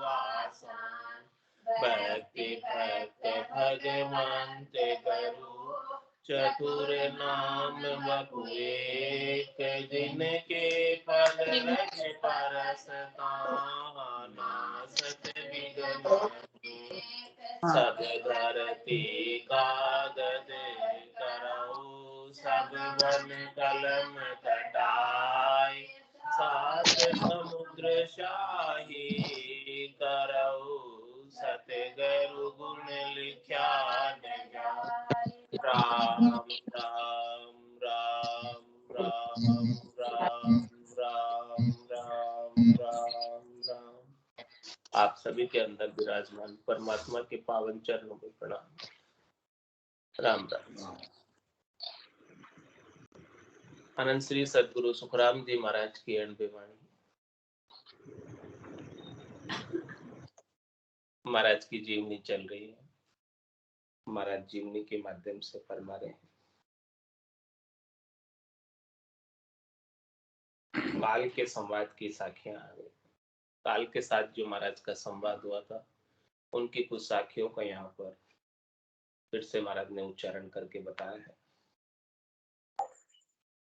आसान, भक्ति भक्त भगवंत गुरु, चतुर नाम बपु एक, जिनके पद रज परसता, नासत विघ्न सब धरती कागज करऊ, सब वन कलम कटाई, सात समुद्र शाही करऊ, सतगुरु गुण लिख्या जाय। राम राम राम राम राम राम राम राम राम। आप सभी के अंदर विराजमान परमात्मा के पावन चरणों में प्रणाम। राम राम। अनंत श्री सदगुरु सुखराम जी महाराज की अणबे वाणी। महाराज की जीवनी चल रही है। महाराज जीवनी के माध्यम से फरमा रहे हैं। काल के संवाद की साखियां आ गई। काल के साथ जो महाराज का संवाद हुआ था, उनकी कुछ साखियों का यहाँ पर फिर से महाराज ने उच्चारण करके बताया है।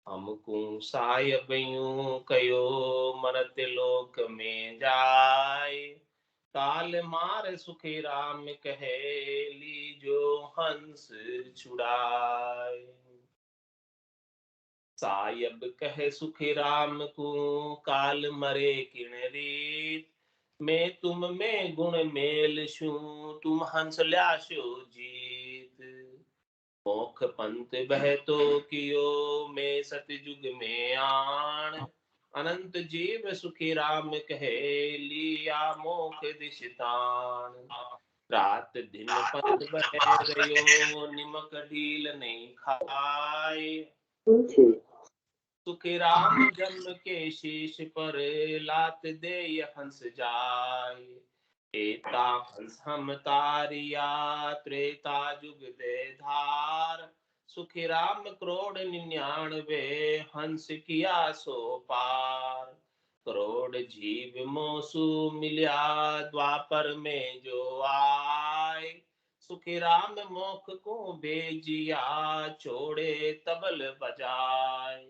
हमको सायब यूं कयो मरत लोक में जाय, काल मार सुखी राम कहे लीजो हंस छुड़ाए। सायब कहे सुखी राम को काल मरे किण रीत, मैं तुम में गुण मेल छू तुम हंस ल्याशो जीत। मोख पंथ बह तो कियो मैं सतयुग में आण, अनंत जीव सुखी राम कहे लिया मोख दिशतान। रात दिन पंथ बह रयो निमक ढील नहीं खाए, सुखी राम जन्म के शीश पर लात दे हंस जाय। एता हंस हम तारिया त्रेता जुग दे धार, सुखी राम करोड़ 99 हंस किया सो पार। करोड़ जीव मोसु मिल्या द्वापर में जो आए, सुखी राम मोख को भेजिया छोड़े तबल बजाए।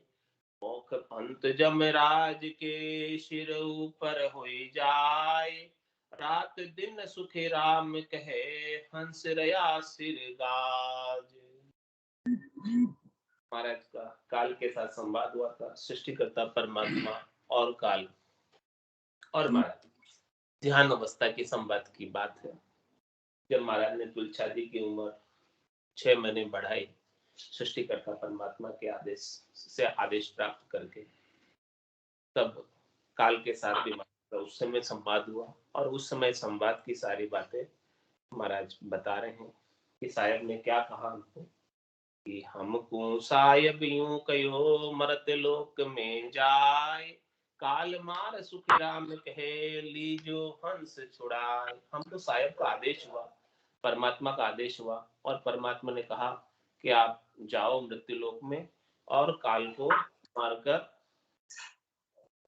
मोख पंत जमराज के सिर ऊपर होई जाए, रात दिन सुखी राम कहे हंस रया सिर गाज। महाराज का काल के साथ संवाद हुआ था। सृष्टिकर्ता परमात्मा और काल और महाराज ध्यान अवस्था की संवाद की बात है। जब महाराज ने तुलछादी की उम्र 6 महीने बढ़ाई, सृष्टिकर्ता परमात्मा के आदेश से आदेश प्राप्त करके, तब काल के साथ भी उस समय संवाद हुआ। और उस समय संवाद की सारी बातें महाराज बता रहे हैं कि साहेब ने क्या कहा हमको कि हमको साहेब यूं कहो मरत लोक में जाए, काल मार सुखी राम कहे लीजो हंस छुड़ाए। हमको साहेब का आदेश हुआ, परमात्मा का आदेश हुआ, और परमात्मा ने कहा कि आप जाओ मृत्यु लोक में और काल को मारकर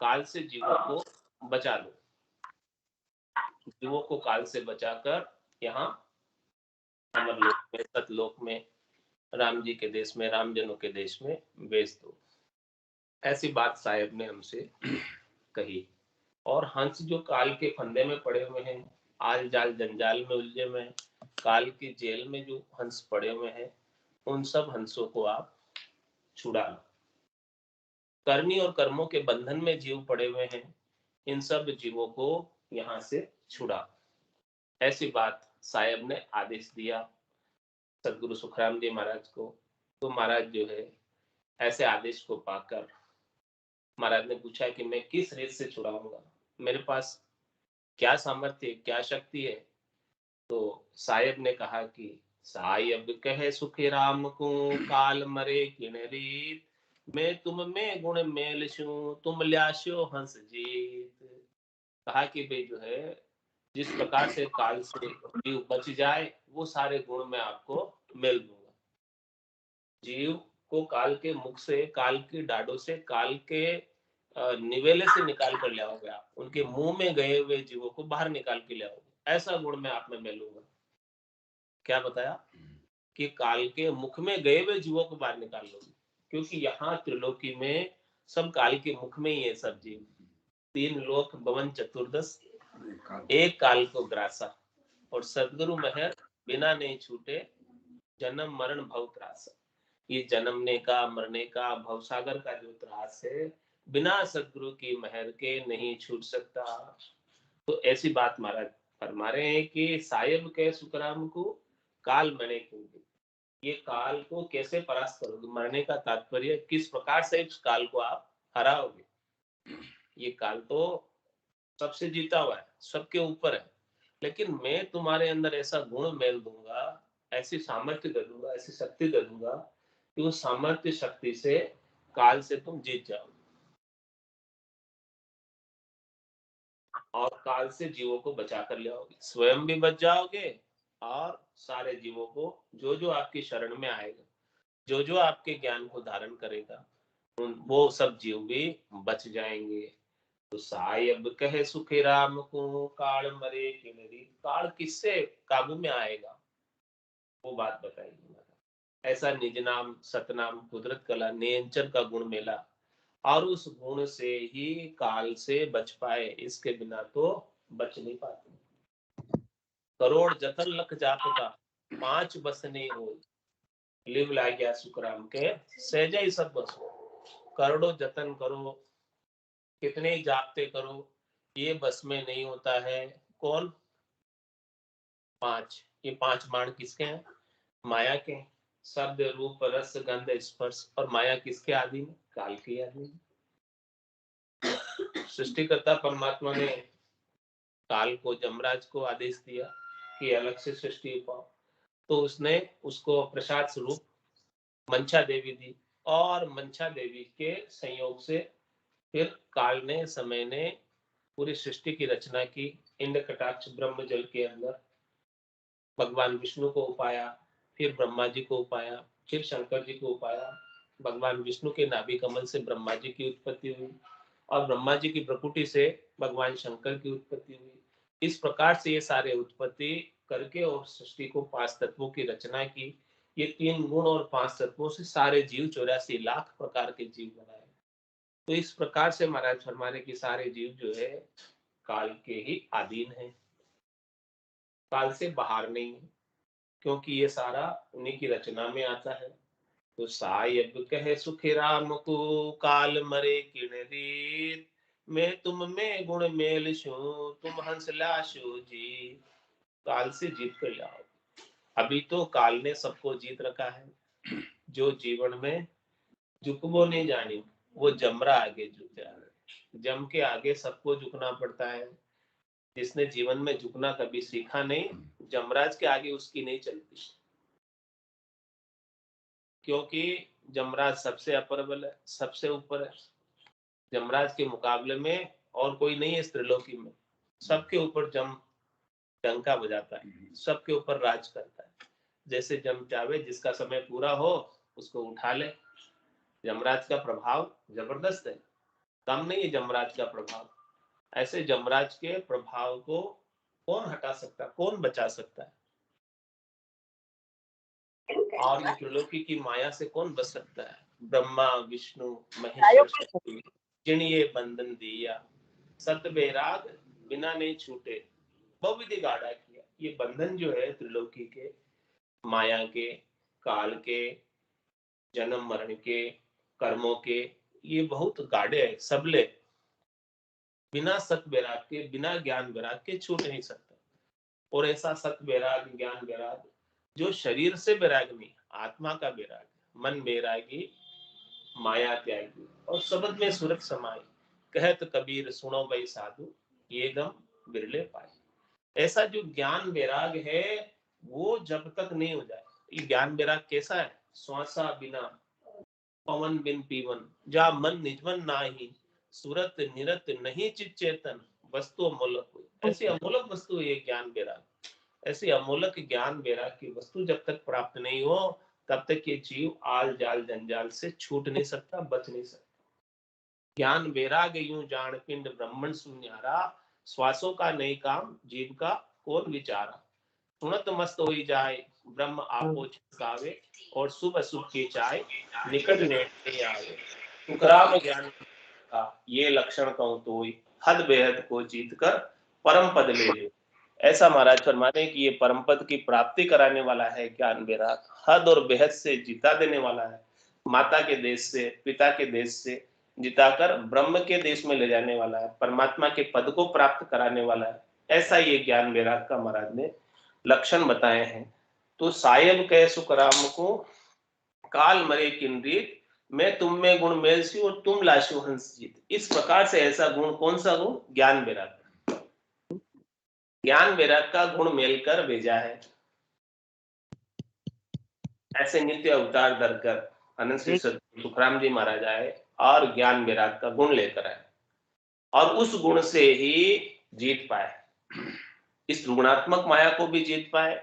काल से जीवों को बचा लो। जीवों को काल से बचाकर यहाँ अमरलोक में, सतलोक में, राम जी के देश में, रामजनों के देश में भेज दो। ऐसी बात साहेब ने हमसे कही। और हंस जो काल के फंदे में पड़े हुए हैं, आल जाल जंजाल में उलझे हुए हैं, काल की जेल में जो हंस पड़े हुए हैं, उन सब हंसों को आप छुड़ा लो। करनी और कर्मों के बंधन में जीव पड़े हुए हैं, इन सब जीवों को यहाँ से छुड़ा। ऐसी बात साहेब ने आदेश दिया सदगुरु सुखराम जी महाराज को। तो महाराज जो है ऐसे आदेश को पाकर महाराज ने पूछा कि मैं किस रीत से छुड़ाऊंगा, मेरे पास क्या सामर्थ्य, क्या शक्ति है। तो साहेब ने कहा कि साहेब कहे सुखी राम को काल मरे किन रीत, मैं तुम में गुण मेल छू तुम ल्याशो हंस जीत। कहा कि भाई जो है जिस प्रकार से काल से जीव बच जाए, वो सारे गुण मैं आपको मिल दूंगा। जीव को काल के मुख से, काल की डाडों से, काल के निवेले से निकाल कर ले आओगे आप, उनके मुंह में गए हुए जीवों को बाहर निकाल के ले आओगे, ऐसा गुण मैं आप में मिलूंगा। क्या बताया? कि काल के मुख में गए हुए जीवों को बाहर निकाल लोगे, क्योंकि यहाँ त्रिलोकी में सब काल के मुख में ही है सब जीव। तीन लोक भवन चतुर्दश, एक काल को ग्रासा, और सदगुरु मेहर बिना नहीं छूटे, जन्म मरण भव त्रास। ये जन्मने का, मरने का, भवसागर का जो त्रास है, बिना सदगुरु की मेहर के नहीं छूट सकता। तो ऐसी बात महाराज फरमा रहे हैं कि सायब के सुखराम को काल मरे क्योंकि, ये काल को कैसे परास्त करोगे? मरने का तात्पर्य किस प्रकार से इस काल को आप हराओगे? ये काल तो सबसे जीता हुआ है, सबके ऊपर है, लेकिन मैं तुम्हारे अंदर ऐसा गुण मेल दूंगा, ऐसी सामर्थ्य दे दूंगा, ऐसी शक्ति दे दूंगा कि उस सामर्थ्य शक्ति से काल से तुम जीत जाओ और काल से जीवों को बचा कर ले आओगे, स्वयं भी बच जाओगे और सारे जीवों को, जो जो आपकी शरण में आएगा, जो जो आपके ज्ञान को धारण करेगा, वो सब जीव भी बच जाएंगे। तो सायब कहे सुखी राम को, काल मरे किनरी। काल किससे काबू में आएगा, वो बात बताइए महाराज। ऐसा निज नाम सतनाम कुदरत कला नियंचन का गुण मिला, और उस गुण से ही काल से बच पाए, इसके बिना तो बच नहीं पाते। करोड़ जतन लख जाप का, पांच बस नहीं हो, लिव ला गया सुखराम के, सहज ही सब बस हो। करोड़ों जतन करो, कितने ही जापते करो, ये बस में नहीं होता है। कौन? पांच। ये पांच बाण किसके हैं? माया के हैं। शब्द रूप रस गंध स्पर्श, और माया किसके आदि में? काल के आदि में। सृष्टिकर्ता परमात्मा ने काल को, जमराज को आदेश दिया कि अलग से सृष्टि पाओ, तो उसने उसको प्रसाद स्वरूप मंचा देवी दी, और मंचा देवी के संयोग से फिर काल ने, समय ने पूरी सृष्टि की रचना की। इंद्र कटाक्ष ब्रह्म जल के अंदर भगवान विष्णु को उपाया, फिर ब्रह्मा जी को उपाया, फिर शंकर जी को उपाया। भगवान विष्णु के नाभि कमल से ब्रह्मा जी की उत्पत्ति हुई, और ब्रह्मा जी की प्रकृति से भगवान शंकर की उत्पत्ति हुई। इस प्रकार से ये सारे उत्पत्ति करके और सृष्टि को पांच तत्वों की रचना की। ये तीन गुण और पांच तत्वों से सारे जीव 84 लाख प्रकार के जीव बनाए। तो इस प्रकार से महाराज फरमाने की सारे जीव जो है काल के ही अधीन है, काल से बाहर नहीं है, क्योंकि ये सारा उन्हीं की रचना में आता है। तो सायब कहे सुखी राम को, काल मरे किण रीत, मैं तुम में गुण मेल छू, तुम हंस लाशो जी। काल से जीत कर जाओ। अभी तो काल ने सबको जीत रखा है। जो जीवन में झुकबो नहीं जानी, वो जमरा आगे झुक जा रहा है। जम के आगे सबको झुकना पड़ता है। जिसने जीवन में झुकना कभी सीखा नहीं, जमराज के आगे उसकी नहीं चलती, क्योंकि जमराज सबसे अपर बल है, सबसे ऊपर है। जमराज के मुकाबले में और कोई नहीं है इस त्रिलोकी में। सबके ऊपर जम डंका बजाता है, सबके ऊपर राज करता है। जैसे जम चाहे जिसका समय पूरा हो उसको उठा ले। जमराज का प्रभाव जबरदस्त है, कम नहीं है जमराज का प्रभाव। ऐसे जमराज के प्रभाव को कौन हटा सकता, कौन बचा सकता है? और ये त्रिलोकी की माया से कौन बच सकता है? ब्रह्मा विष्णु महेश्वर शक्ति, जिन ये बंधन दिया, सत बेराग बिना नहीं छूटे, बहुविधि गाढ़ा किया। ये बंधन जो है त्रिलोकी के, माया के, काल के, जन्म मरण के, कर्मों के, ये बहुत गाढ़े है, सबले। बिना सत वैराग के, बिना ज्ञान वैराग के छूट नहीं सकता। और ऐसा सत वैराग, ज्ञान वैराग जो शरीर से वैराग नहीं, आत्मा का वैराग। मन वैरागी, माया त्यागी, और शब्द में सूरत समाई, कहत कबीर सुनो भाई साधु, ये दम बिरले पाए। ऐसा जो ज्ञान वैराग है, वो जब तक नहीं हो जाए। ये ज्ञान वैराग कैसा है? श्वासा बिना पवन बिन पीवन, जा मन निजमन नाही, सूरत निरत नहीं चित चेतन, वस्तु अमोलक हुई। ऐसी अमोलक वस्तु है ज्ञान वैराग। ऐसी अमोलक ज्ञान वैराग की वस्तु जब तक प्राप्त नहीं हो, तब तक ये जीव आल जाल जंजाल से छूट नहीं सकता, बच नहीं सकता। ज्ञान वैराग यूं जान पिंड ब्रह्मण सुन्यारा, श्वासों का नहीं काम जीव का कौन विचारा। सुनत मस्त हो जाए ब्रह्म आपो छिटकावे, और शुभ अशुभ की चाय निकट नहीं आवे। सुखराम ज्ञान का ये लक्षण कहूं तो हद बेहद को जीत कर परम पद ले ले। ऐसा महाराज फरमाते हैं कि ये परम पद की प्राप्ति कराने वाला है ज्ञान वैराग, हद और बेहद से जिता देने वाला है, माता के देश से पिता के देश से जिताकर ब्रह्म के देश में ले जाने वाला है, परमात्मा के पद को प्राप्त कराने वाला है। ऐसा ये ज्ञान वैराग का महाराज ने लक्षण बताए हैं। तो सायब कह सुखराम को काल मरे किनरीत, मैं तुम में गुण मेलसी और तुम लाशु हंस जीत। इस प्रकार से ऐसा गुण, कौन सा गुण? ज्ञान वैराग। ज्ञान वैराग का गुण मेलकर भेजा है। ऐसे नित्य अवतार धरकर अनंत श्री सुखराम जी महाराज आए और ज्ञान वैराग का गुण लेकर आए, और उस गुण से ही जीत पाए, इस गुणात्मक माया को भी जीत पाए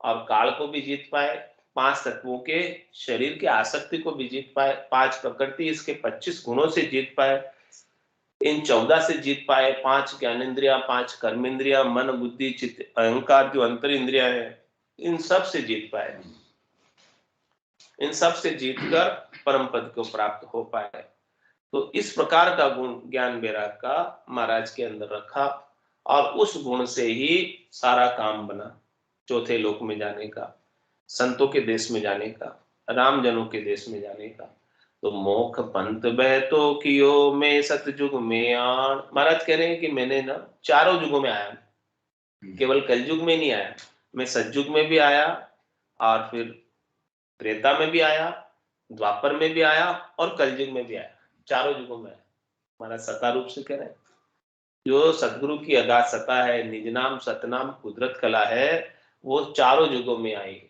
और काल को भी जीत पाए, पांच तत्वों के शरीर की आसक्ति को भी जीत पाए, पांच प्रकृति इसके 25 गुणों से जीत पाए, इन 14 से जीत पाए, पांच ज्ञानेन्द्रिया, पांच कर्मेंद्रिया, मन बुद्धि चित्त अहंकार जो अंतर इंद्रिया है, इन सब से जीत पाए, इन सब से जीतकर परम पद को प्राप्त हो पाए। तो इस प्रकार का गुण ज्ञान वैराग का महाराज के अंदर रखा, और उस गुण से ही सारा काम बना, चौथे लोक में जाने का, संतों के देश में जाने का, राम जनों के देश में जाने का। तो मोख पंथ बहतो कियो मैं सतयुग में आन। महाराज कह रहे हैं कि मैंने ना चारों युगों में आया, केवल कलयुग में नहीं आया, मैं सतयुग में भी आया, और फिर त्रेता में भी आया, द्वापर में भी आया, और कलयुग में भी आया, चारों युगों में आया। महाराज सता रूप से कह रहे हैं, जो सतगुरु की अगाध सता है, निज नाम सतनाम कुदरत कला है, वो चारों युगों में आई।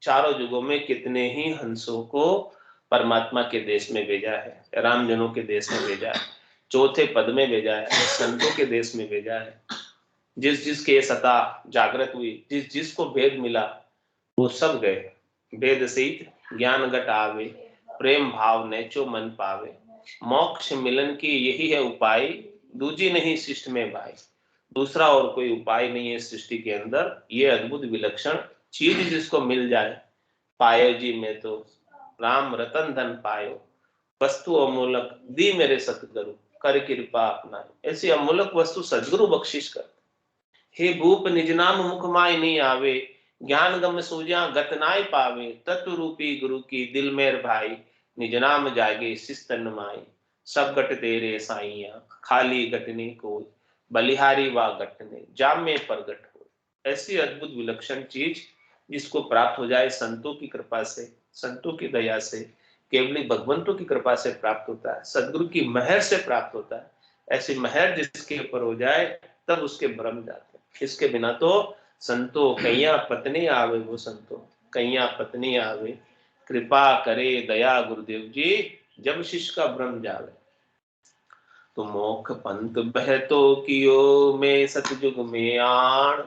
चारों युगों में कितने ही हंसों को परमात्मा के देश में भेजा है, राम जनों के देश में भेजा है, चौथे पद में भेजा है, संतों के देश में भेजा है। जिस जिसके सता जागृत हुई, जिस जिसको भेद मिला, वो सब गए। भेद सहित ज्ञान घट आवे, प्रेम भाव नेचो मन पावे, मोक्ष मिलन की यही है उपाय, दूजी नहीं सृष्टि में भाई। दूसरा और कोई उपाय नहीं है सृष्टि के अंदर, ये अद्भुत विलक्षण चीज जिसको मिल जाए, पायो जी मैं तो राम रतन धन पायो, वस्तु अमूलक दी मेरे सतगुरु, कर कृपा अपना। ऐसी अमूलक वस्तु सदगुरु बख्शिश कर। हे भूप निज नाम मुख माय नहीं आवे, ज्ञान गम सूझा गत नाय पावे, तत्व रूपी गुरु की दिल मेर भाई, निज नाम जागे सिस्तन माई। सब गट तेरे साइया खाली गटने को, बलिहारी वा गटने जाम में प्रगट हो। ऐसी अद्भुत विलक्षण चीज जिसको प्राप्त हो जाए संतों की कृपा से, संतों की दया से, केवली भगवंतों की कृपा से प्राप्त होता है, सदगुरु की महर से प्राप्त होता है। ऐसी महर जिसके ऊपर हो जाए तब उसके भ्रम जाते हैं। इसके बिना तो संतो कैया पत्नी आवे, वो संतो कैया पत्नी आवे, कृपा करे दया गुरुदेव जी, जब शिष्य का भ्रम जावे। तो मोख पंथ बहतो कियो मैं सतयुग में आण।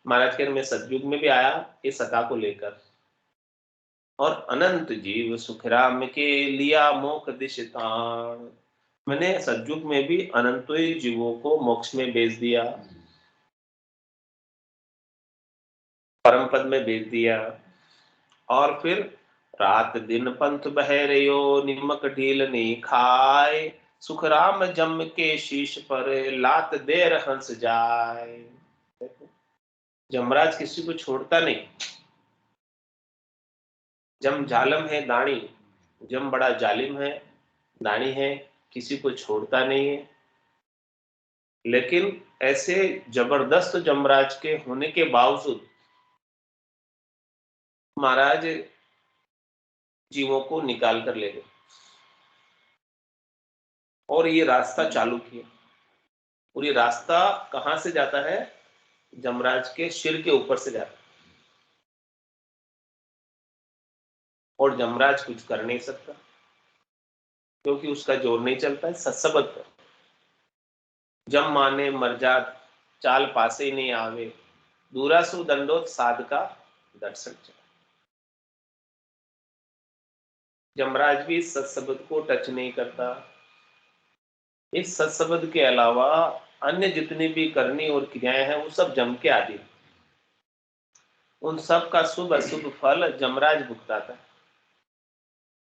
महाराज कह रहे मैं सतयुग में भी आया ये सता को लेकर, और अनंत जीव सुखराम के लिया मोक्ष दिश ताण। मैंने सतयुग में भी अनंत जीवों को मोक्ष में भेज दिया, परम पद में भेज दिया, और फिर रात दिन पंथ बह रयो, निमक ढील नहीं खाए, सुखराम जम के शीश पर लात देर हंस जाए। जमराज किसी को छोड़ता नहीं, जम जालम है दानी, जम बड़ा जालिम है, दानी है, किसी को छोड़ता नहीं है। लेकिन ऐसे जबरदस्त जमराज के होने के बावजूद महाराज जीवों को निकाल कर ले गए, और ये रास्ता चालू किया। और ये रास्ता कहां से जाता है? जमराज के सिर के ऊपर से जाता है, और जमराज कुछ कर नहीं सकता क्योंकि उसका जोर नहीं चलता है सत्सबद पर। जम माने मरजात चाल पासे नहीं आवे, दूरासु दंडोत साध का दर्शन चला। जमराज भी सत्सबद को टच नहीं करता, इस सत्संग के अलावा अन्य जितनी भी करनी और क्रियाएं हैं वो सब जम के आदि, उन सब का शुभ अशुभ फल जमराज भुगताता है,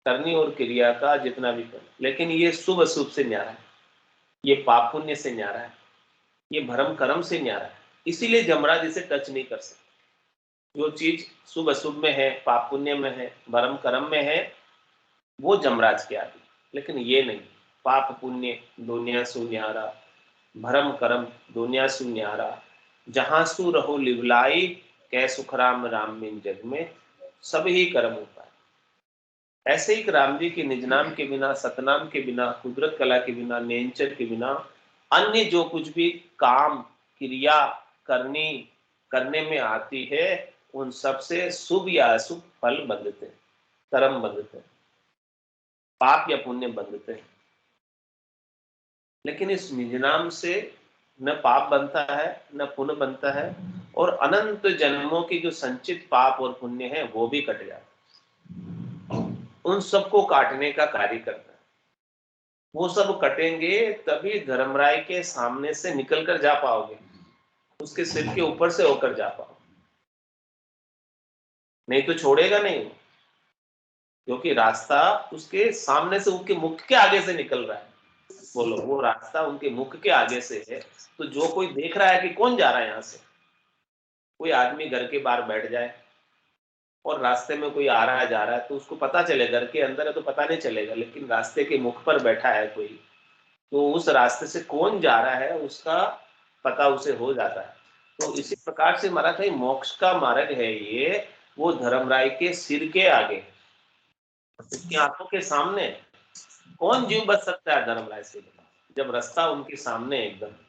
करनी और क्रिया का जितना भी फल। लेकिन ये शुभ अशुभ से न्यारा है, ये पाप पुण्य से न्यारा है, ये भरम कर्म से न्यारा है, इसीलिए जमराज इसे टच नहीं कर सकते। जो चीज शुभ अशुभ में है, पाप पुण्य में है, भरम कर्म में है, वो जमराज के आदि। लेकिन ये नहीं, पाप पुण्य दुनिया सु न्यारा, भरम कर्म दुनिया सु न्यारा, जहां सु रहो लिवलाई, कै सुख राम राम बिन जग में सब ही कर्म होता है। ऐसे ही राम जी के निज नाम के बिना, सतनाम के बिना, कुदरत कला के बिना, नेंचर के बिना अन्य जो कुछ भी काम क्रिया करनी करने में आती है, उन सबसे शुभ या अशुभ फल बंधते हैं, कर्म बंधते हैं, पाप या पुण्य बंधते हैं। लेकिन इस निज नाम से न पाप बनता है न पुण्य बनता है, और अनंत जन्मों की जो संचित पाप और पुण्य है वो भी कट जाता है, उन सबको काटने का कार्य करता है। वो सब कटेंगे तभी धर्मराय के सामने से निकल कर जा पाओगे, उसके सिर के ऊपर से होकर जा पाओगे, नहीं तो छोड़ेगा नहीं, क्योंकि रास्ता उसके सामने से, उसके मुख के आगे से निकल रहा है। बोलो, वो रास्ता उनके मुख के आगे से है, तो जो कोई देख रहा है कि कौन जा रहा है यहां से, कोई आदमी घर के बाहर बैठ जाए और रास्ते में कोई आ रहा है जा रहा है तो उसको पता चलेगा, घर के अंदर है तो पता नहीं चलेगा, लेकिन रास्ते के मुख पर बैठा है कोई, तो उस रास्ते से कौन जा रहा है उसका पता उसे हो जाता है। तो इसी प्रकार से महाराज भाई मोक्ष का मार्ग है ये, वो धर्मराय के सिर के आगे, उसकी आंखों के सामने। कौन जीव बच सकता है धर्मराय से, जब रास्ता उनके सामने एकदम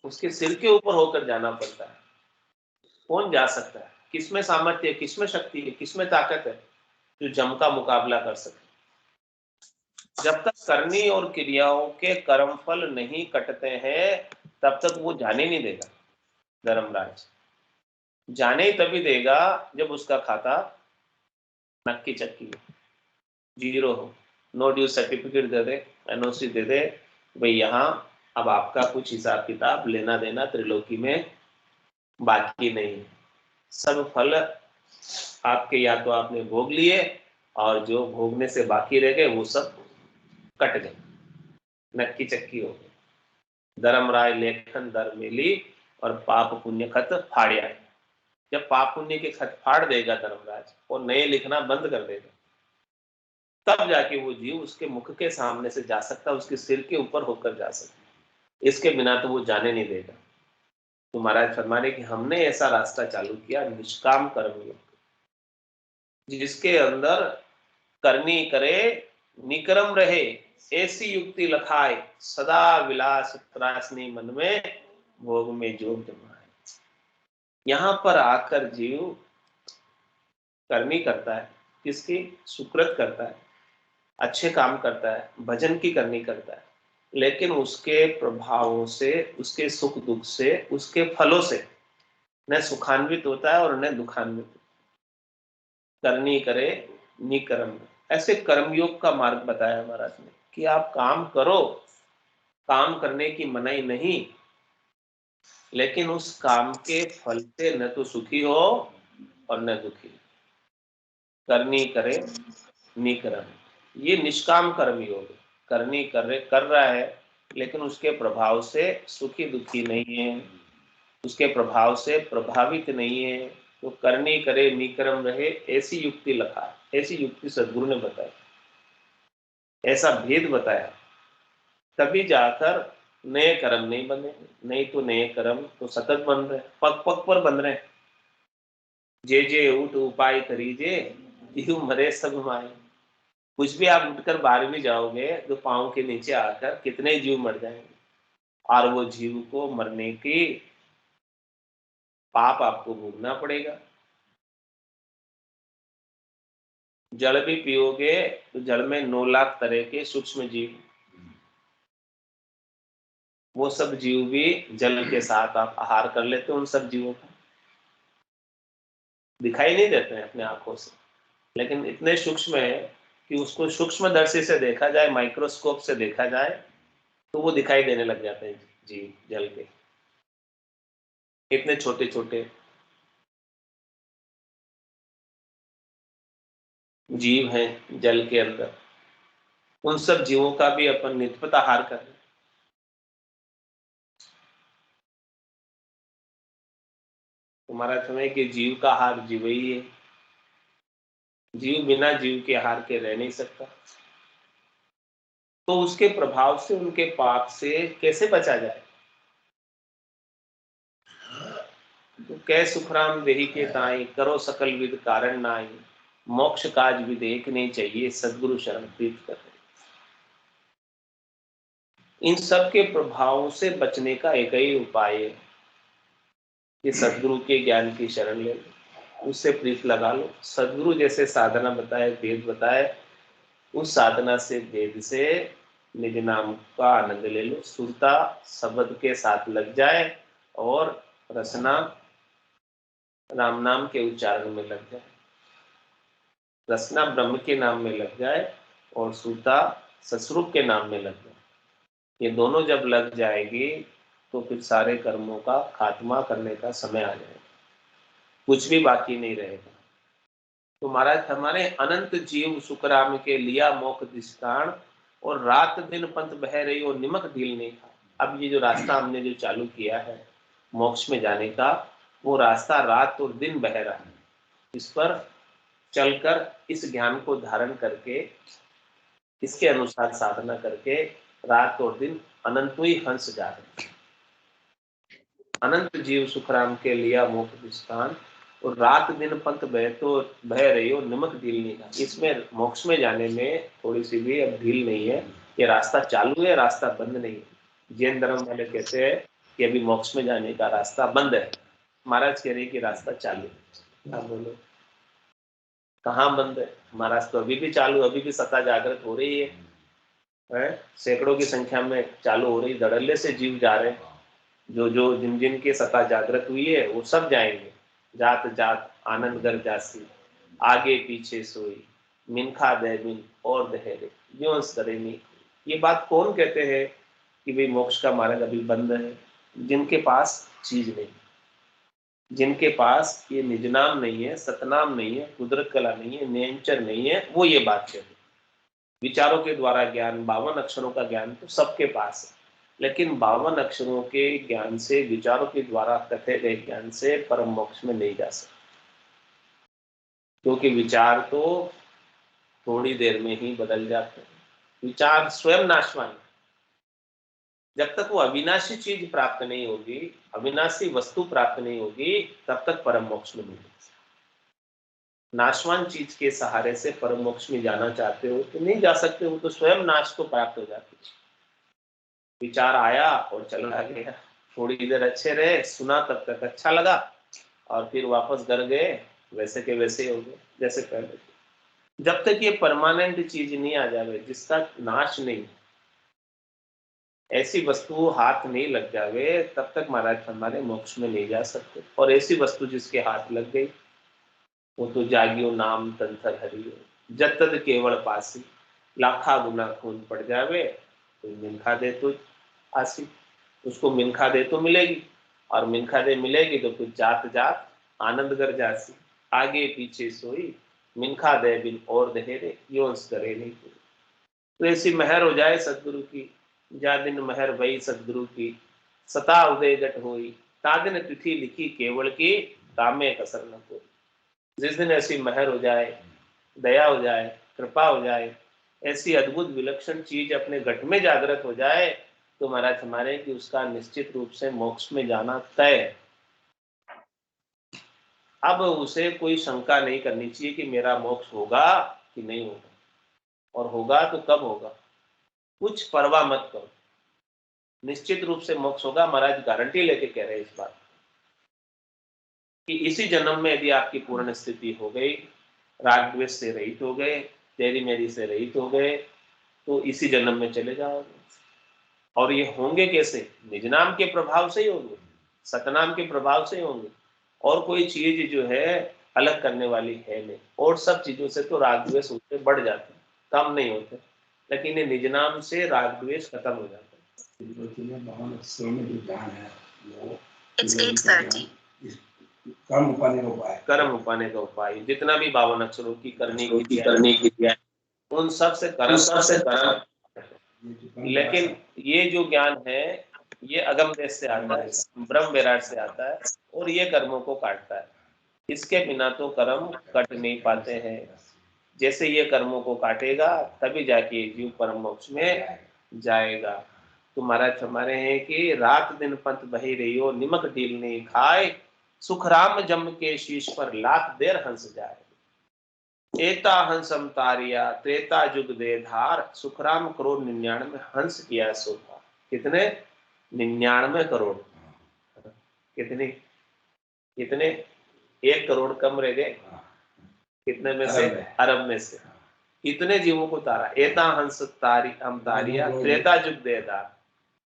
उसके सिर के ऊपर होकर जाना पड़ता है। कौन जा सकता है, किसमें सामर्थ्य है, किसमें शक्ति है, किसमें ताकत है जो जम का मुकाबला कर सके। जब तक करनी और क्रियाओं के कर्मफल नहीं कटते हैं तब तक वो जाने नहीं देगा धर्मराज। जाने ही तभी देगा जब उसका खाता नक्की चक्की हो, जीरो हो, नो ड्यू सर्टिफिकेट दे दे, एनओसी दे दे, भाई यहाँ अब आपका कुछ हिसाब किताब लेना देना त्रिलोकी में बाकी नहीं, सब फल आपके या तो आपने भोग लिए, और जो भोगने से बाकी रह गए वो सब कट गए, नक्की चक्की हो गई। धर्मराय लेखन दर मिली और पाप पुण्य खत फाड़िया। जब पाप पुण्य के खत फाड़ देगा धर्मराज और नए लिखना बंद कर देगा, तब जाके वो जीव उसके मुख के सामने से जा सकता, उसके सिर के ऊपर होकर जा सकता, इसके बिना तो वो जाने नहीं देगा। तो महाराज फरमाने कि हमने ऐसा रास्ता चालू किया, निष्काम कर्मयोग, जिसके अंदर करनी करे निकरम रहे, ऐसी युक्ति लखाए, सदा विलास त्रासनी मन में, भोग में जोग जमाए। यहां पर आकर जीव करनी करता है, किसकी सुकृत करता है, अच्छे काम करता है, भजन की करनी करता है, लेकिन उसके प्रभावों से, उसके सुख दुख से, उसके फलों से न सुखान्वित होता है और न दुखान्वित। करनी करे निकर्म, ऐसे कर्मयोग का मार्ग बताया महाराज ने कि आप काम करो, काम करने की मनाही नहीं, लेकिन उस काम के फल से न तो सुखी हो और न दुखी। करनी करे निकर्म, ये निष्काम कर्म योग, करनी कर रहा है लेकिन उसके प्रभाव से सुखी दुखी नहीं है, उसके प्रभाव से प्रभावित नहीं है, तो करनी करे निकर्म रहे, ऐसी युक्ति लखा, ऐसी युक्ति सदगुरु ने बताई, ऐसा भेद बताया, तभी जाकर नए कर्म नहीं बने। नहीं तो नए कर्म तो सतत बन रहे, पग पग पर बन रहे। जे जे उठ उपाय करीजे, जीव मरे सब माए। कुछ भी आप उठकर बाहर भी जाओगे तो पांव के नीचे आकर कितने जीव मर जाएंगे, और वो जीव को मरने की पाप आपको भोगना पड़ेगा। जल भी पियोगे तो जल में 9 लाख तरह के सूक्ष्म जीव, वो सब जीव भी जल के साथ आप आहार कर लेते हो, उन सब जीवों का दिखाई नहीं देते हैं अपने आंखों से, लेकिन इतने सूक्ष्म है कि उसको सूक्ष्मदर्शी से देखा जाए, माइक्रोस्कोप से देखा जाए, तो वो दिखाई देने लग जाते हैं जीव जल के, इतने छोटे छोटे जीव हैं जल के अंदर। उन सब जीवों का भी अपन नित्यपताहार कर रहे हैं। तुम्हारा समय कि जीव का आहार जीव ही है, जीव बिना जीव के आहार के रह नहीं सकता। तो उसके प्रभाव से, उनके पाप से कैसे बचा जाए? तो कै सुखराम देहि के ताई, करो सकल विद कारण नाई, मोक्ष काज विद एक नहीं चाहिए, सदगुरु शरण प्रीत कर। इन सब के प्रभावों से बचने का एक ही उपाय है कि सदगुरु के ज्ञान की शरण ले लो, उससे प्रीत लगा लो। सदगुरु जैसे साधना बताए, वेद बताए, उस साधना से, वेद से निज नाम का आनंद ले लो। सुरता शब्द के साथ लग जाए और रसना राम नाम के उच्चारण में लग जाए, रसना ब्रह्म के नाम में लग जाए और सुरता ससुरूप के नाम में लग जाए। ये दोनों जब लग जाएगी तो फिर सारे कर्मों का खात्मा करने का समय आ जाएगा, कुछ भी बाकी नहीं रहेगा। तो महाराज हमारे अनंत जीव सुखराम के लिया मोख दिष्टान, और रात दिन पंथ बह रही और निमक ढील नहीं खा। अब ये जो रास्ता हमने जो चालू किया है मोक्ष में जाने का, वो रास्ता रात और दिन बह रहा है। इस पर चलकर, इस ज्ञान को धारण करके, इसके अनुसार साधना करके रात और दिन अनंत ही हंस जा रहे हैं। अनंत जीव सुखराम के लिया मोक्ष दिष्टान, और रात दिन पंथ बह रही हो निमक ढील नहीं का। इसमें मोक्ष में जाने में थोड़ी सी भी अब ढील नहीं है। ये रास्ता चालू है, रास्ता बंद नहीं है। जैन धर्म वाले कहते हैं कि अभी मोक्ष में जाने का रास्ता बंद है, महाराज कह रहे कि रास्ता चालू है। आप बोलो कहाँ बंद है? महाराज तो अभी भी चालू, अभी भी सत्ता जागृत हो रही है? सैकड़ों की संख्या में चालू हो रही, धड़ल्ले से जीव जा रहे हैं। जो जो जिन जिन की सत्ता जागृत हुई है वो सब जाएंगे। जात जात आनंद गर जासी, आगे पीछे सोई, मिनखा दे मिन और दहेरे, यो करे नहीं। ये बात कौन कहते हैं कि भाई मोक्ष का मार्ग अभी बंद है? जिनके पास चीज नहीं, जिनके पास ये निजनाम नहीं है, सतनाम नहीं है, कुदरत कला नहीं है, नियंचर नहीं है, वो ये बात कहते हैं। विचारों के द्वारा ज्ञान, 52 अक्षरों का ज्ञान तो सबके पास है, लेकिन 52 अक्षरों के ज्ञान से, विचारों के द्वारा कथे गए ज्ञान से परम मोक्ष में नहीं जा सकते। क्योंकि विचार तो थोड़ी देर में ही बदल जाते हैं। विचार स्वयं नाशवान है। जब तक वो अविनाशी चीज प्राप्त नहीं होगी, अविनाशी वस्तु प्राप्त नहीं होगी, तब तक परम मोक्ष में नहीं जा सकते। नाशवान चीज के सहारे से परम मोक्ष में जाना चाहते हो तो नहीं जा सकते हो, तो स्वयं नाश को प्राप्त हो जाते हो। विचार आया और चला गया, थोड़ी देर अच्छे रहे, सुना तब तक अच्छा लगा, और फिर वापस घर गए, वैसे के वैसे हो गए जैसे पहले। जब तक ये परमानेंट चीज नहीं आ जाए, जिसका नाश नहीं, ऐसी वस्तु हाथ नहीं लग जावे, तब तक महाराज हमारे मोक्ष में नहीं जा सकते। और ऐसी वस्तु जिसके हाथ लग गई, वो तो जागियो नाम तंथर हरियो, जब तक केवल पासी, लाखा गुना खून पड़ जावे तो मिनखा दे तो आसी। उसको मिनखा दे तो मिलेगी, और मिनखा दे मिलेगी तो फिर जात जात आनंद कर जासी, आगे पीछे सोई, मिनखा दे बिन और दहेरे, योंस करे नहीं। तो ऐसी महर हो जाए सदगुरु की, जा दिन महर भई सदगुरु की, सता उदय जट होई, ता दिन तिथि लिखी केवल की, कामे कसर न कोई। जिस दिन ऐसी महर हो जाए, दया हो जाए, कृपा हो जाए, ऐसी अद्भुत विलक्षण चीज अपने घट में जागृत हो जाए, तो महाराज हमारे कि उसका निश्चित रूप से मोक्ष में जाना तय है। अब उसे कोई शंका नहीं करनी चाहिए कि मेरा मोक्ष होगा कि नहीं होगा, और होगा तो कब होगा। कुछ परवाह मत करो, निश्चित रूप से मोक्ष होगा। महाराज गारंटी लेके कह रहे हैं इस बात कि इसी जन्म में यदि आपकी पूर्ण स्थिति हो गई, राग द्वेष से रहित हो गए, तेरी मेरी से रहित हो गए, तो इसी जन्म में चले जाओगे। और ये होंगे कैसे? निज नाम के प्रभाव से ही होंगे, सतनाम के प्रभाव से ही होंगे। और कोई चीज जो है अलग करने वाली है नहीं, और सब चीजों से तो राग द्वेष उससे बढ़ जाते हैं। कम नहीं होते, लेकिन ये निज नाम से राग द्वेष खत्म हो जाता है। It's 8:30. कर्म उपाने का उपाय जितना भी 52 अक्षरों की करने की दिया उन सब से कर्म। लेकिन ये जो ज्ञान है ये अगम देश से आता है, ब्रह्म विराट से आता है और ये कर्मों को काटता है। इसके बिना तो कर्म कट नहीं पाते हैं। जैसे ये कर्मों को काटेगा तभी जाके जीव परम मोक्ष में जाएगा। तो महाराज हमारे हैं कि रात दिन पंथ बही रही हो, निमक ढील नहीं खाए, सुखराम जम के शीश पर लाख देर हंस जाए। एता हंसम तारिया त्रेता जुग दे धार, सुखराम करोड़ 99 हंस किया सोता। कितने? 99 करोड़। कितने कितने? 1 करोड़ कम रह गए। कितने में से? अरब में से। इतने जीवों को तारा। एता हंस तारी हम तारिया त्रेता जुग दे धार।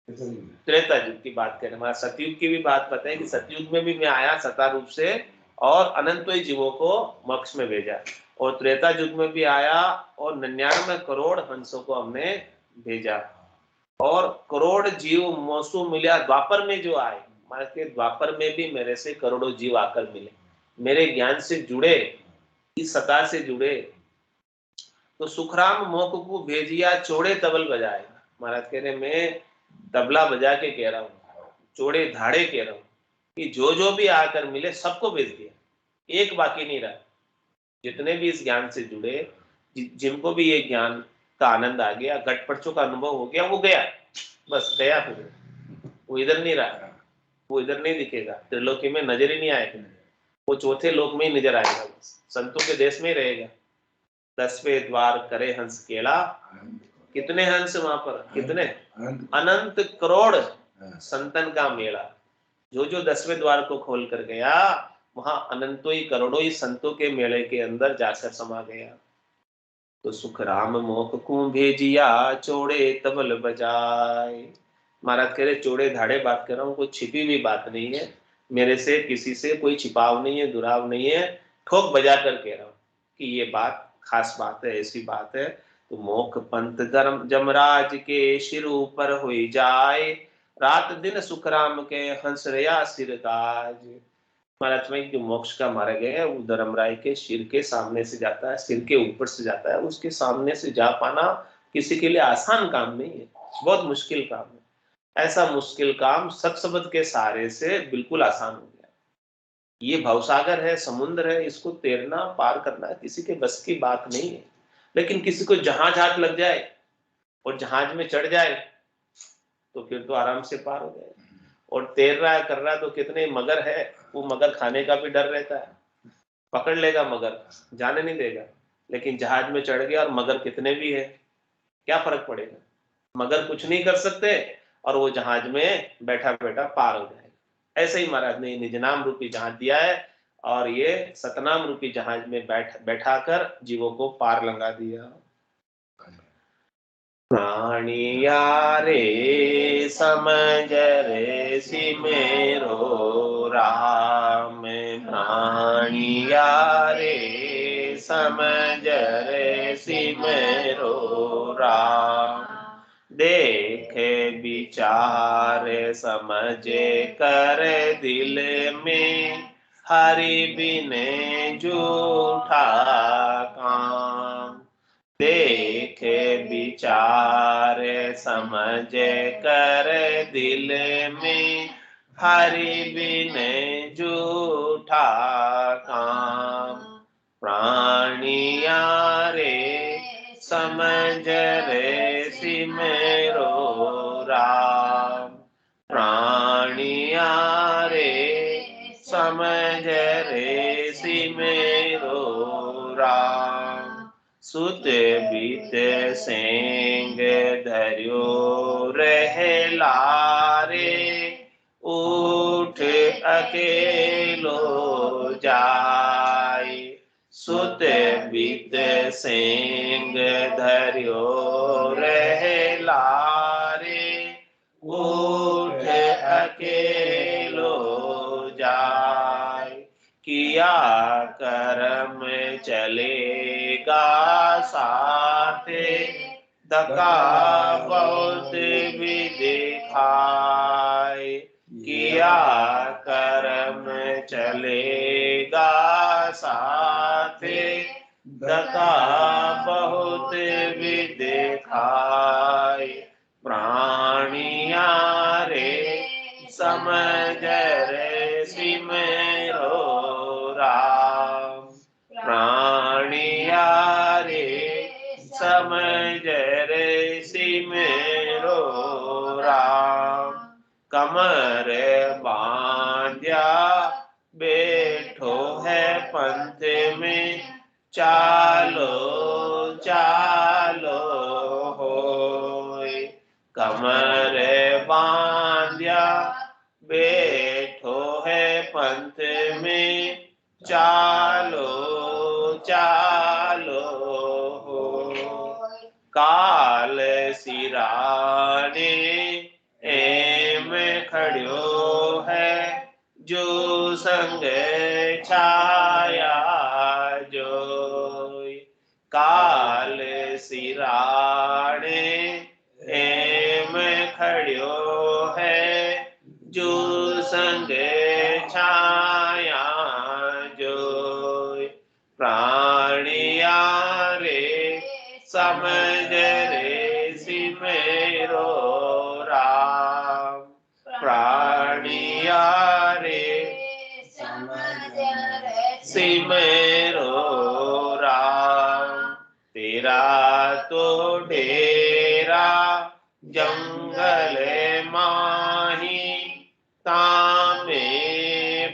त्रेता युग की बात करें, हमारा सतयुग की भी बात पता है कि सतयुग में भी मैं आया सता रूप से और अनंतोई जीवों को मोक्ष में भेजा, और त्रेता युग में भी आया और 99 करोड़ हंसों को हमने भेजा, और करोड़ जीव मौसू मिला द्वापर में जो आए। मान के द्वापर में भी मेरे से करोड़ों जीव आकर मिले, मेरे ज्ञान से जुड़े, इस सता से जुड़े। तो सुखराम मोक को भेजिया चोड़े तबल बजाए। महाराज कह रहे मैं तबला बजा के कह रहा हूँ, चोड़े धाड़े कह रहा हूँ कि जो जो भी आकर मिले सबको भेज दिया, एक बाकी नहीं रहा। जितने भी इस ज्ञान से जुड़े, जिनको भी ये ज्ञान का आनंद आ गया, घटपटों का अनुभव हो गया, वो गया, बस गया। फिर वो इधर नहीं रहा, वो इधर नहीं दिखेगा, त्रिलोकी में नजर ही नहीं आएगा, वो चौथे लोक में ही नजर आएगा, संतों के देश में ही रहेगा। 10वें द्वार करे हंस केला। कितने हंस वहां पर? कितने? अनंत करोड़ संतन का मेला। जो जो 10वें द्वार को खोल कर गया वहां अनंतों ही करोड़ों ही संतों के मेले के अंदर जाकर समा गया। तो सुख राम मोह को भेजिया चोड़े तबल बजाए। महाराज कह रहे चोड़े धाड़े बात कर रहा हूँ, कोई छिपी हुई बात नहीं है, मेरे से किसी से कोई छिपाव नहीं है, दुराव नहीं है, ठोक बजा कर कह रहा हूँ कि ये बात खास बात है, ऐसी बात है। तो मोख पंथ धर्म जमराज के सिर ऊपर हुई जाए, रात दिन सुखराम के हंस रया सिर ताज। महाराज में जो मोक्ष का मार्ग है वो धर्मराय के सिर के सामने से जाता है, सिर के ऊपर से जाता है। उसके सामने से जा पाना किसी के लिए आसान काम नहीं है, बहुत मुश्किल काम है। ऐसा मुश्किल काम सत्सबद के सहारे से बिल्कुल आसान हो गया। ये भवसागर है, समुद्र है, इसको तैरना पार करना किसी के बस की बात नहीं है। लेकिन किसी को जहाज हाथ लग जाए और जहाज में चढ़ जाए तो फिर तो आराम से पार हो जाए। और तैर रहा है, कर रहा है, तो कितने मगर है, वो मगर खाने का भी डर रहता है, पकड़ लेगा मगर, जाने नहीं देगा। लेकिन जहाज में चढ़ गया और मगर कितने भी है, क्या फर्क पड़ेगा? मगर कुछ नहीं कर सकते और वो जहाज में बैठा बैठा पार हो जाएगा। ऐसे ही महाराज ने निज नाम रूपी जहाज दिया है और ये सतनाम रूपी जहाज में बैठा कर जीवों को पार लंगा दिया। प्राणिया रे समझ रे सिमेरो राम, प्राणिया रे समझ रे सिमेरो राम। देखे विचार समझे कर दिल में, हरि बिने झूठा काम। देखे विचार समझे कर दिल में, हरि बिने झूठा काम। प्राणिया रे समझ रे सिमरो राम, प्राणिया रे समझ रे सिमरो राम। सुत बीत सेंग धर्यो रहला रे, उठ अकेलो जाय। सुत बीत सेंग धर्यो रहला रे, उठ अकेलो जाय। किया कर्म चले साथे धक्का बहुत भी दिखाए किया कर्म चलेगा साथे धक्का बहुत भी दिखाए प्राणिया रे समझ रे सिमरो राम प्राणिया रे समझ रे सिमरो राम कमर बांध्या बैठो है पंथ में चालो चालो होय कमर बांध्या बैठो है पंथ में चालो चालो होय काल सिराने एम खड़ो है जो संग छाया जोय काल सिराने एम खड़ो है जो संग छाया जोय प्राणिया रे समझ रे सिमरो राम प्राणिया रे सिमरो राम तेरा तो डेरा जंगल माही तामे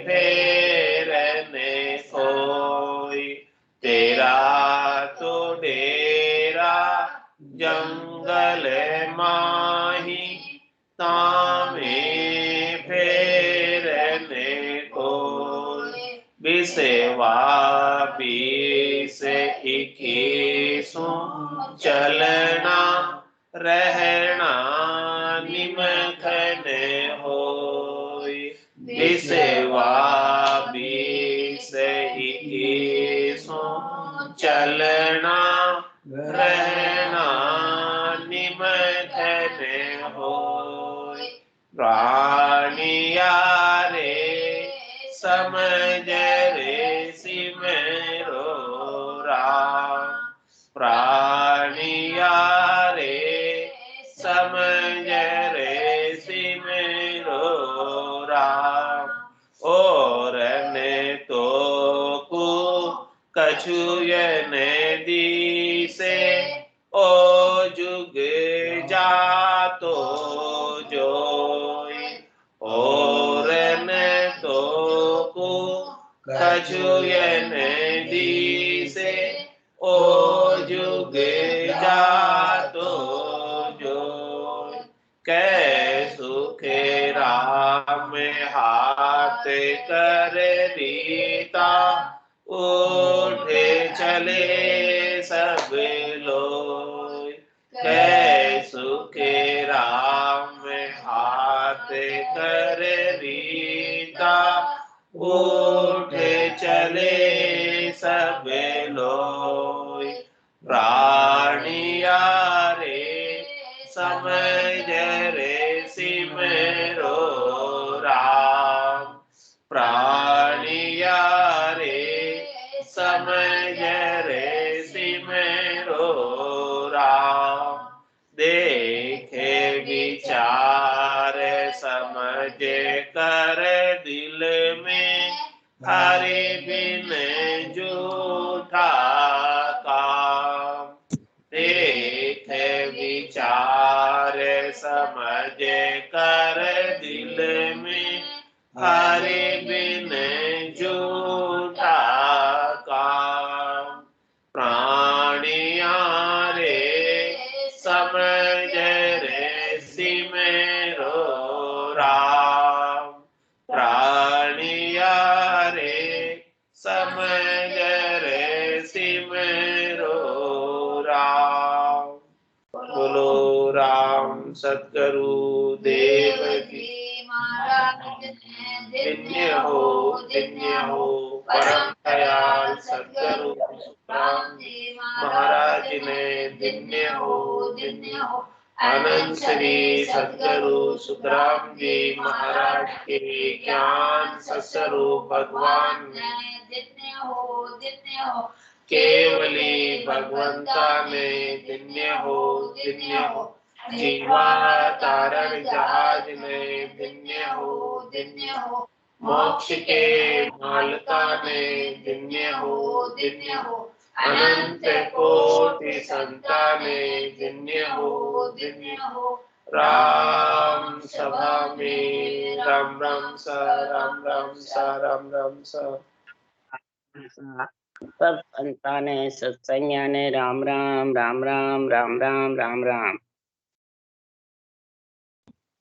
फेरने कोई तेरा तो डेरा जंगल माही तामे फेरने कोई बिसेवा बीस 21 चलना रहना निमखन होय बिसेवा बीस 21 चलना रहना निमखन होय प्राणिया रे समझ रे सिमरो राम प्राणिया रे समझ रे सिमरो राम और ने तो को कछुयन दिसे ओ जुग जातो जोय और ने तो को कछुयन दिसे ओ जुग जातो जोय कै सुखे राम हाथ कर रीता उठे चले सब लोग कै सुखे राम हाथ कर रीता उठे चले सब लोग प्राणिया रे समझ रे सिमरो राम प्राणिया रे समझ रे सिमरो राम देखे विचार समझ कर दिल में हरि बिन झूठा काम देखे विचार समझ कर दिल में हरि बिन झूठा काम प्राणिया रे समझ रे सिमरो राम प्राणिया रे समझ रे सिमरो राम बोलो राम सतगुरु देव की धन्य हो परम दयाल सद्गुरु सुखराम जी महाराज ने दिन्य हो अनंत श्री सद्गुरु सुखराम जी महाराज के ज्ञान स्वरूप भगवान ने दिन्य हो केवली भगवंता ने दिन्य हो जीवा तारण जहाज में दिन्य हो मोक्ष के मालका ने दिन्य हो अनंत कोटि संता ने दिन्य हो राम सभा में राम राम सा राम राम सा राम राम सा सब संताने सत्संज्ञाने राम राम राम राम राम राम राम राम।